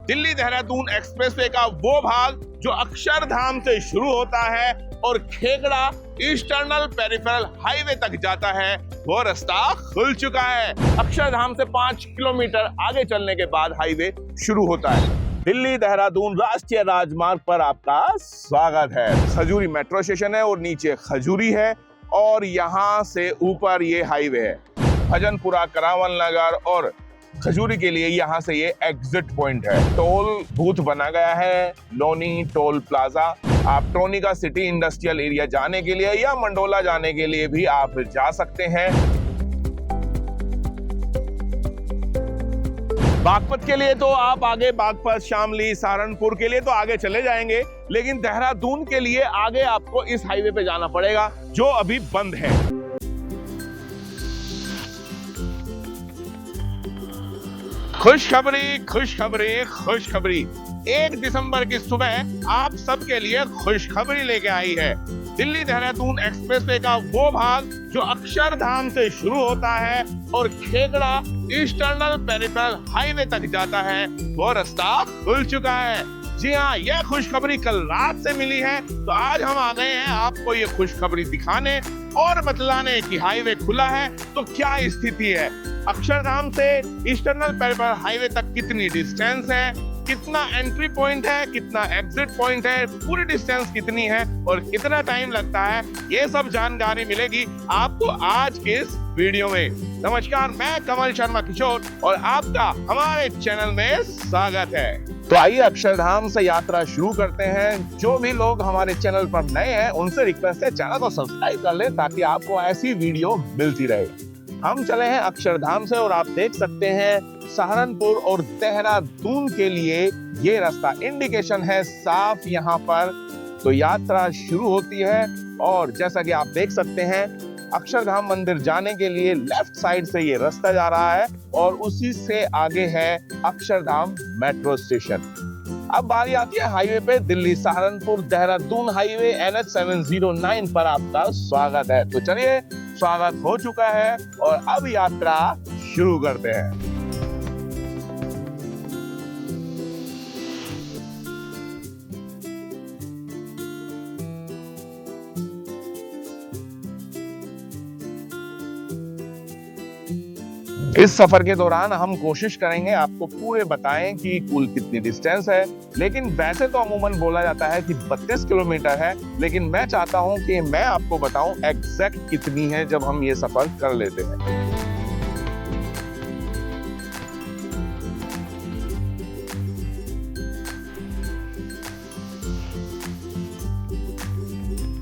Delhi Dehradun expressway का वो भाग जो अक्षरधाम से शुरू होता है और खेगड़ा ईस्टर्नल पेरिफेरल हाईवे तक जाता है, वो रास्ता खुल चुका है। अक्षरधाम से 5 किलोमीटर आगे चलने के बाद हाईवे शुरू होता है। दिल्ली देहरादून राष्ट्रीय राजमार्ग पर आपका स्वागत है। खजूरी मेट्रो स्टेशन है और नीचे खजूरी है और यहाँ से ऊपर ये हाईवे है। भजनपुरा, करावल नगर और खजूरी के लिए यहाँ से ये एग्जिट पॉइंट है। टोल बूथ बना गया है लोनी टोल प्लाजा। आप टोनिका सिटी इंडस्ट्रियल एरिया जाने के लिए या मंडोला जाने के लिए भी आप जा सकते हैं। बागपत के लिए तो आप आगे बागपत, शामली, सहारनपुर के लिए तो आगे चले जाएंगे, लेकिन देहरादून के लिए आगे आपको इस हाईवे पे जाना पड़ेगा जो अभी बंद है। खुशखबरी, खुशखबरी, खुशखबरी। 1 दिसंबर की सुबह आप सबके लिए खुशखबरी लेके आई है। दिल्ली देहरादून एक्सप्रेसवे का वो भाग जो अक्षरधाम से शुरू होता है और खेगड़ा ईस्टर्नल पेरिफेरल हाईवे तक जाता है, वो रास्ता खुल चुका है। जी हाँ, यह खुशखबरी कल रात से मिली है, तो आज हम आ गए हैं आपको ये खुशखबरी दिखाने और बतलाने कि हाईवे खुला है तो क्या स्थिति है। अक्षरधाम से ईस्टर्नल पेरिफेरल हाईवे तक कितनी डिस्टेंस है, कितना एंट्री पॉइंट है, कितना एग्जिट पॉइंट है, पूरी डिस्टेंस कितनी है और कितना टाइम लगता है, ये सब जानकारी मिलेगी आपको आज के इस वीडियो में। नमस्कार, मैं कमल शर्मा किशोर और आपका हमारे चैनल में स्वागत है। तो आइए अक्षरधाम से यात्रा शुरू करते हैं। जो भी लोग हमारे चैनल पर नए हैं उनसे रिक्वेस्ट है चैनल को सब्सक्राइब कर लें ताकि आपको ऐसी वीडियो मिलती रहे। हम चले हैं अक्षरधाम से और आप देख सकते हैं सहारनपुर और देहरादून के लिए ये रास्ता इंडिकेशन है साफ यहाँ पर। तो यात्रा शुरू होती है और जैसा कि आप देख सकते हैं अक्षरधाम मंदिर जाने के लिए लेफ्ट साइड से ये रास्ता जा रहा है और उसी से आगे है अक्षरधाम मेट्रो स्टेशन। अब बारी आती है हाईवे पे। दिल्ली सहारनपुर देहरादून हाईवे NH 709 पर आपका स्वागत है। तो चलिए, स्वागत हो चुका है और अब यात्रा शुरू करते हैं। इस सफर के दौरान हम कोशिश करेंगे आपको पूरे बताएं कि कुल कितनी डिस्टेंस है, लेकिन वैसे तो अमूमन बोला जाता है कि 32 किलोमीटर है, लेकिन मैं चाहता हूं कि मैं आपको बताऊं एग्जैक्ट कितनी है जब हम ये सफर कर लेते हैं।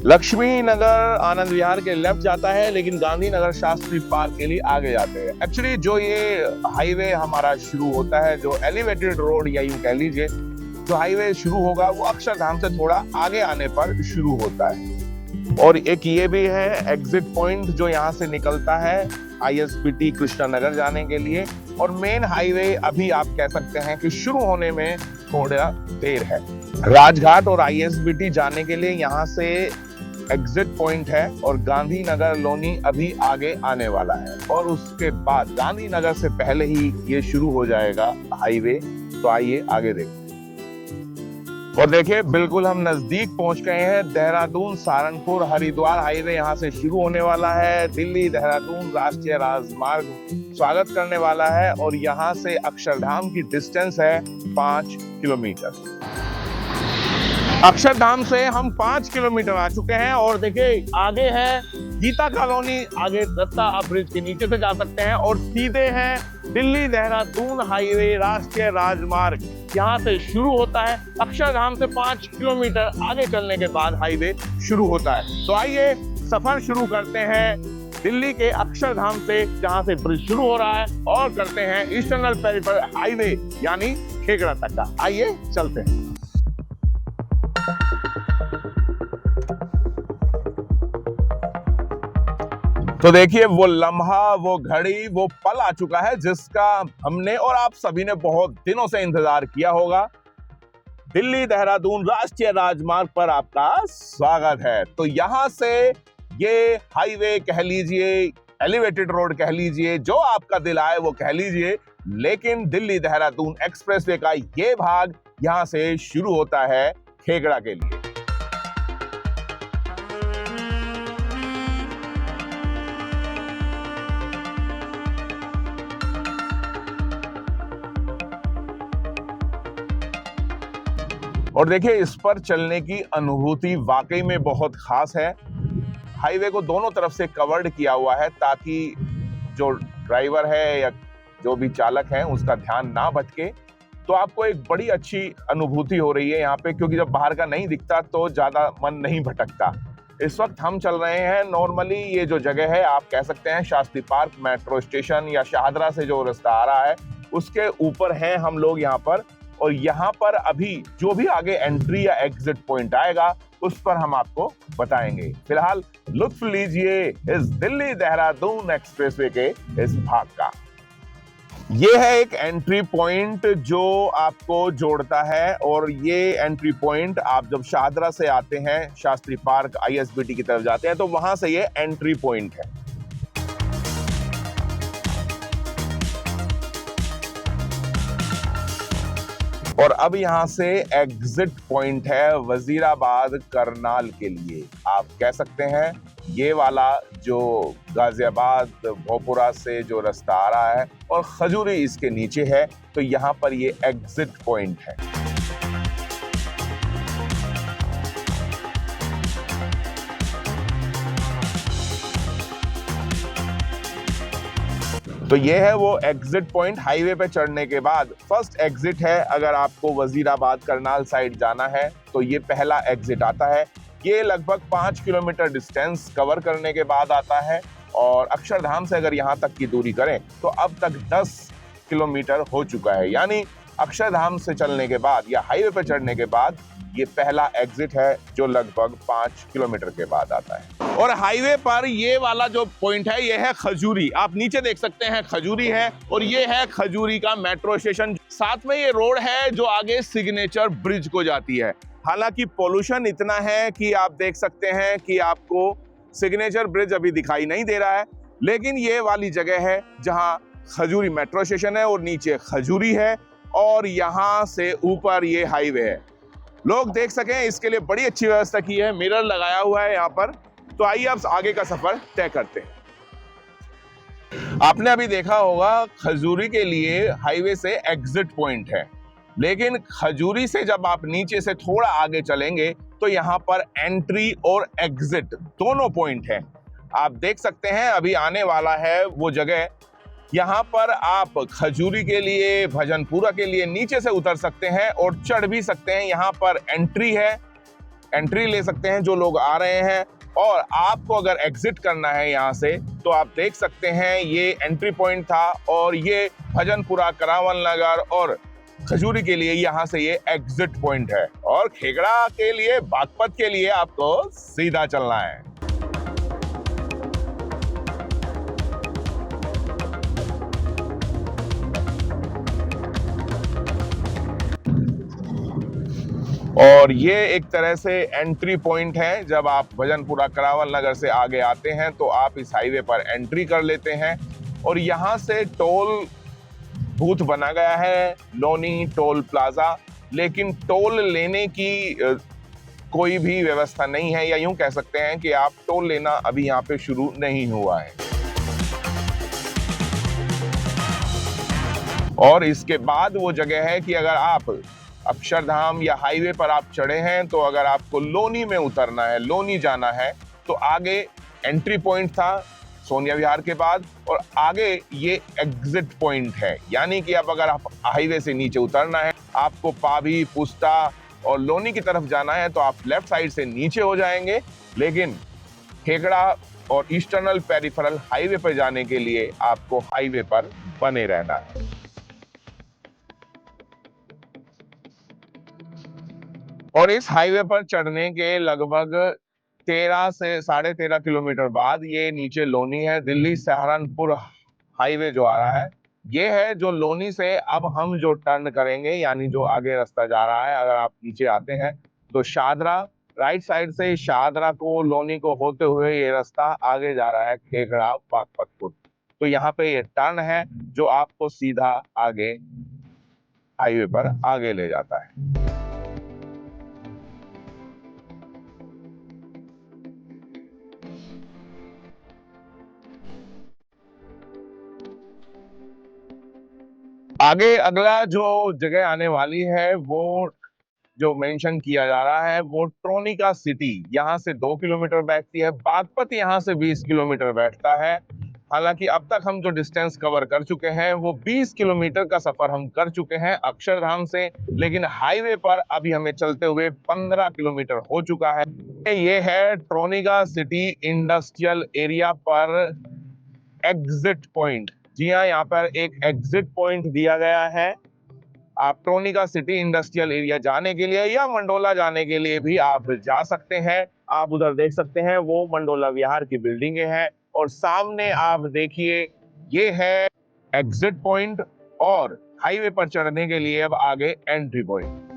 लक्ष्मी नगर आनंद विहार के लेफ्ट जाता है, लेकिन गांधीनगर शास्त्री पार्क के लिए आगे जाते हैं। एक्चुअली जो ये हाईवे हमारा शुरू होता है, जो एलिवेटेड रोड या यूं कह लीजिए जो हाईवे शुरू होगा, वो अक्षरधाम से थोड़ा आगे आने पर शुरू होता है। और एक ये भी है एग्जिट पॉइंट जो यहाँ से निकलता है ISBT कृष्णानगर जाने के लिए। और मेन हाईवे अभी आप कह सकते हैं कि शुरू होने में थोड़ा देर है। राजघाट और ISBT जाने के लिए यहाँ से एग्जिट पॉइंट है और गांधीनगर लोनी अभी आगे आने वाला है और उसके बाद गांधीनगर से पहले ही ये शुरू हो जाएगा हाईवे। तो आइए आगे देखते हैं। और देखिए, बिल्कुल हम नजदीक पहुंच गए हैं। देहरादून सहारनपुर हरिद्वार हाईवे यहाँ से शुरू होने वाला है। दिल्ली देहरादून राष्ट्रीय राजमार्ग स्वागत करने वाला है और यहाँ से अक्षरधाम की डिस्टेंस है 5 किलोमीटर। अक्षरधाम से हम 5 किलोमीटर आ चुके हैं और देखिए आगे है गीता कॉलोनी। आगे रास्ता आप ब्रिज के नीचे से जा सकते हैं और सीधे है दिल्ली देहरादून हाईवे राष्ट्रीय राजमार्ग। यहाँ से शुरू होता है। अक्षरधाम से 5 किलोमीटर आगे चलने के बाद हाईवे शुरू होता है। तो आइए सफर शुरू करते हैं दिल्ली के अक्षरधाम से, जहाँ से ब्रिज शुरू हो रहा है, और करते हैं ईस्टर्नल पेरिफेरल हाईवे यानी खेगड़ा तक का। आइए चलते हैं। तो देखिए, वो लम्हा, वो घड़ी, वो पल आ चुका है जिसका हमने और आप सभी ने बहुत दिनों से इंतजार किया होगा। दिल्ली देहरादून राष्ट्रीय राजमार्ग पर आपका स्वागत है। तो यहां से ये हाईवे कह लीजिए, एलिवेटेड रोड कह लीजिए, जो आपका दिल आए वो कह लीजिए, लेकिन दिल्ली देहरादून एक्सप्रेसवे का ये भाग यहां से शुरू होता है खेगड़ा के लिए। और देखिए, इस पर चलने की अनुभूति वाकई में बहुत खास है। हाईवे को दोनों तरफ से कवर्ड किया हुआ है ताकि जो ड्राइवर है या जो भी चालक है उसका ध्यान ना भटके। तो आपको एक बड़ी अच्छी अनुभूति हो रही है यहाँ पे, क्योंकि जब बाहर का नहीं दिखता तो ज्यादा मन नहीं भटकता। इस वक्त हम चल रहे हैं, नॉर्मली ये जो जगह है आप कह सकते हैं शास्त्री पार्क मेट्रो स्टेशन या शाहदरा से जो रास्ता आ रहा है उसके ऊपर हैं हम लोग यहाँ पर। और यहाँ पर अभी जो भी आगे एंट्री या एग्जिट पॉइंट आएगा उस पर हम आपको बताएंगे। फिलहाल लुत्फ लीजिए इस दिल्ली देहरादून एक्सप्रेसवे के इस भाग का। ये है एक एंट्री पॉइंट जो आपको जोड़ता है, और ये एंट्री पॉइंट आप जब शाहदरा से आते हैं शास्त्री पार्क ISBT की तरफ जाते हैं तो वहां से ये एंट्री पॉइंट है। और अब यहां से एग्जिट पॉइंट है वजीराबाद करनाल के लिए। आप कह सकते हैं ये वाला जो गाजियाबाद भोपुरा से जो रास्ता आ रहा है और खजूरी इसके नीचे है, तो यहां पर ये एग्जिट पॉइंट है। तो ये है वो एग्जिट पॉइंट। हाईवे पे चढ़ने के बाद फर्स्ट एग्जिट है। अगर आपको वजीराबाद करनाल साइड जाना है तो ये पहला एग्जिट आता है। ये लगभग 5 किलोमीटर डिस्टेंस कवर करने के बाद आता है, और अक्षरधाम से अगर यहाँ तक की दूरी करें तो अब तक 10 किलोमीटर हो चुका है। यानी अक्षरधाम से चलने के बाद या हाईवे पे चढ़ने के बाद ये पहला एग्जिट है जो लगभग 5 किलोमीटर के बाद आता है। और हाईवे पर ये वाला जो पॉइंट है ये है खजूरी। आप नीचे देख सकते हैं खजूरी है, और ये है खजूरी का मेट्रो स्टेशन। साथ में ये रोड है जो आगे सिग्नेचर ब्रिज को जाती है। हालांकि पोल्यूशन इतना है कि आप देख सकते हैं कि आपको सिग्नेचर ब्रिज अभी दिखाई नहीं दे रहा है, लेकिन ये वाली जगह है जहां खजूरी मेट्रो स्टेशन है और नीचे खजूरी है, और यहां से ऊपर ये हाईवे है। लोग देख सकें इसके लिए बड़ी अच्छी व्यवस्था की है, मिरर लगाया हुआ है यहाँ पर। तो आइए अब आगे का सफर तय करते हैं। आपने अभी देखा होगा खजूरी के लिए हाईवे से एग्जिट पॉइंट है, लेकिन खजूरी से जब आप नीचे से थोड़ा आगे चलेंगे तो यहाँ पर एंट्री और एग्जिट दोनों पॉइंट हैं। आप देख सकते हैं अभी आने वाला है वो जगह। यहाँ पर आप खजूरी के लिए, भजनपुरा के लिए नीचे से उतर सकते हैं और चढ़ भी सकते हैं। यहाँ पर एंट्री है, एंट्री ले सकते हैं जो लोग आ रहे हैं। और आपको अगर एग्जिट करना है यहाँ से तो आप देख सकते हैं ये एंट्री पॉइंट था, और ये भजनपुरा, करावल नगर और खजूरी के लिए यहाँ से ये एग्जिट पॉइंट है। और खेगड़ा के लिए, बागपत के लिए आपको सीधा चलना है। और ये एक तरह से एंट्री पॉइंट है। जब आप भजनपुरा, करावल नगर से आगे आते हैं तो आप इस हाईवे पर एंट्री कर लेते हैं, और यहाँ से टोल बूथ बना गया है, लोनी टोल प्लाजा। लेकिन टोल लेने की कोई भी व्यवस्था नहीं है, या यूं कह सकते हैं कि आप टोल लेना अभी यहाँ पे शुरू नहीं हुआ है। और इसके बाद वो जगह है कि अगर आप अक्षरधाम या हाईवे पर आप चढ़े हैं तो अगर आपको लोनी में उतरना है, लोनी जाना है, तो आगे एंट्री पॉइंट था सोनिया विहार के बाद, और आगे ये एग्जिट पॉइंट है। यानी कि अब अगर आप हाईवे से नीचे उतरना है, आपको पाभी, पुस्ता और लोनी की तरफ जाना है, तो आप लेफ्ट साइड से नीचे हो जाएंगे। लेकिन खेगड़ा और ईस्टर्नल पेरिफेरल हाईवे पर जाने के लिए आपको हाईवे पर बने रहना है। और इस हाईवे पर चढ़ने के लगभग 13 से 13.5 किलोमीटर बाद ये नीचे लोनी है। दिल्ली सहारनपुर हाईवे जो आ रहा है ये है, जो लोनी से अब हम जो टर्न करेंगे, यानी जो आगे रास्ता जा रहा है, अगर आप नीचे आते हैं तो शाहदरा, राइट साइड से शाहदरा को, लोनी को होते हुए ये रास्ता आगे जा रहा है खेगड़ा बागपतपुर। तो यहाँ पे ये टर्न है जो आपको सीधा आगे हाईवे पर आगे ले जाता है। आगे अगला जो जगह आने वाली है वो जो मेंशन किया जा रहा है वो ट्रोनिका सिटी यहाँ से 2 किलोमीटर बैठती है। बागपत यहाँ से 20 किलोमीटर बैठता है। हालांकि अब तक हम जो डिस्टेंस कवर कर चुके हैं वो 20 किलोमीटर का सफर हम कर चुके हैं अक्षरधाम से, लेकिन हाईवे पर अभी हमें चलते हुए 15 किलोमीटर हो चुका है। ये है ट्रोनिका सिटी इंडस्ट्रियल एरिया पर एग्जिट पॉइंट। जी हाँ, यहाँ पर एक एग्जिट पॉइंट दिया गया है। आप ट्रोनिका सिटी इंडस्ट्रियल एरिया जाने के लिए या मंडोला जाने के लिए भी आप जा सकते हैं। आप उधर देख सकते हैं वो मंडोला विहार की बिल्डिंगें हैं और सामने आप देखिए ये है एग्जिट पॉइंट और हाईवे पर चढ़ने के लिए अब आगे एंट्री पॉइंट।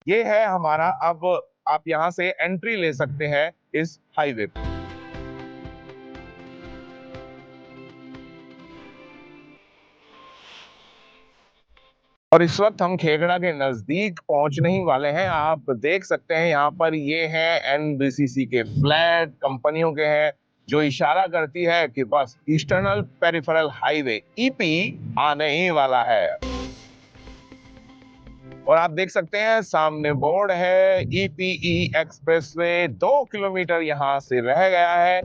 ये है हमारा, अब आप यहां से एंट्री ले सकते हैं इस हाईवे पर। और इस वक्त हम खेगड़ा के नजदीक पहुंचने ही वाले हैं। आप देख सकते हैं यहाँ पर ये है एनबीसीसी के फ्लैट कंपनियों के हैं जो इशारा करती है कि बस ईस्टर्नल पेरिफेरल हाईवे ईपी आने ही वाला है। और आप देख सकते हैं सामने बोर्ड है ईपीई एक्सप्रेसवे 2 किलोमीटर यहां से रह गया है।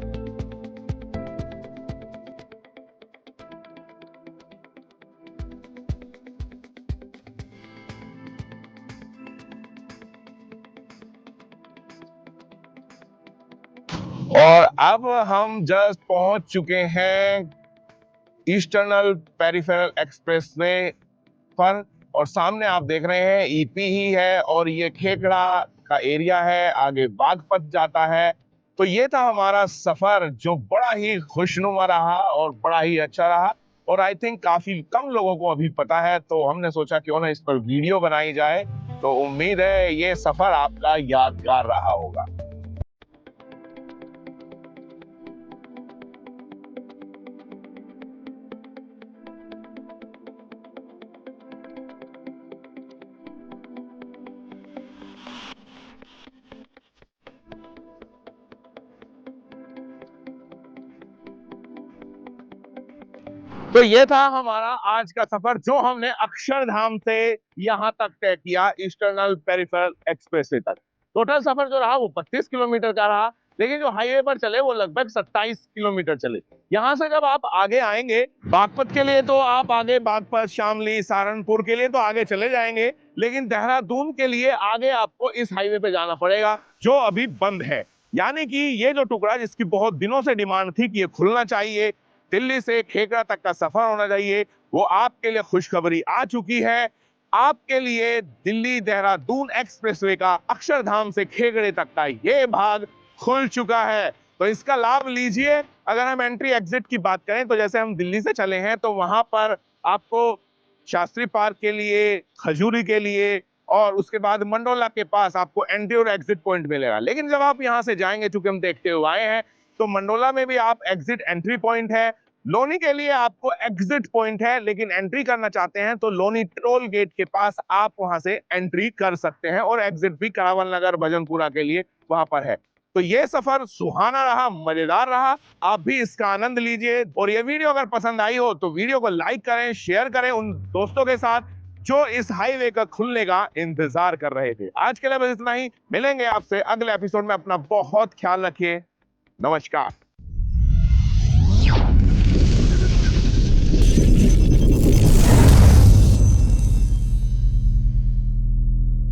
और अब हम जस्ट पहुंच चुके हैं ईस्टर्नल पेरिफेरल एक्सप्रेसवे पर और सामने आप देख रहे हैं ईपी ही है और ये खेकड़ा का एरिया है, आगे बागपत जाता है। तो ये था हमारा सफर जो बड़ा ही खुशनुमा रहा और बड़ा ही अच्छा रहा और आई थिंक काफी कम लोगों को अभी पता है, तो हमने सोचा क्यों ना इस पर वीडियो बनाई जाए। तो उम्मीद है ये सफर आपका यादगार रहा होगा। तो ये था हमारा आज का सफर जो हमने अक्षरधाम से यहां तक तय किया ईस्टर्नल पेरिफेरल एक्सप्रेसवे तक। टोटल सफर जो रहा वो 32 किलोमीटर का रहा, लेकिन जो हाईवे पर चले वो लगभग 27 किलोमीटर चले। यहां से जब आप आगे आएंगे बागपत के लिए तो आप आगे बागपत, शामली, सहारनपुर के लिए तो आगे चले जाएंगे, लेकिन देहरादून के लिए आगे आपको इस हाईवे पे जाना पड़ेगा जो अभी बंद है। यानी कि ये जो टुकड़ा जिसकी बहुत दिनों से डिमांड थी कि ये खुलना चाहिए, दिल्ली से खेकड़ा तक का सफर होना चाहिए, वो आपके लिए खुशखबरी आ चुकी है। आपके लिए दिल्ली देहरादून एक्सप्रेसवे का अक्षरधाम से खेगड़े तक का ये भाग खुल चुका है। तो इसका लाभ लीजिए। अगर हम एंट्री एग्जिट की बात करें तो जैसे हम दिल्ली से चले हैं तो वहां पर आपको शास्त्री पार्क के लिए, खजूरी के लिए और उसके बाद मंडोला के पास आपको एंट्री और एग्जिट पॉइंट मिलेगा। लेकिन जब आप यहां से जाएंगे, चूंकि हम देखते हुए आए हैं, तो मंडोला में भी आप एग्जिट एंट्री पॉइंट है, लोनी के लिए आपको एग्जिट पॉइंट है, लेकिन एंट्री करना चाहते हैं तो लोनी टोल गेट के पास आप वहां से एंट्री कर सकते हैं और एग्जिट भी करावल नगर, भजनपुरा के लिए वहां पर है। तो ये सफर सुहाना रहा, मजेदार रहा। आप भी इसका आनंद लीजिए और ये वीडियो अगर पसंद आई हो तो वीडियो को लाइक करें, शेयर करें उन दोस्तों के साथ जो इस हाईवे का खुलने का इंतजार कर रहे थे। आज के लिए बस इतना ही, मिलेंगे आपसे अगले एपिसोड में। अपना बहुत ख्याल रखिए। नमस्कार।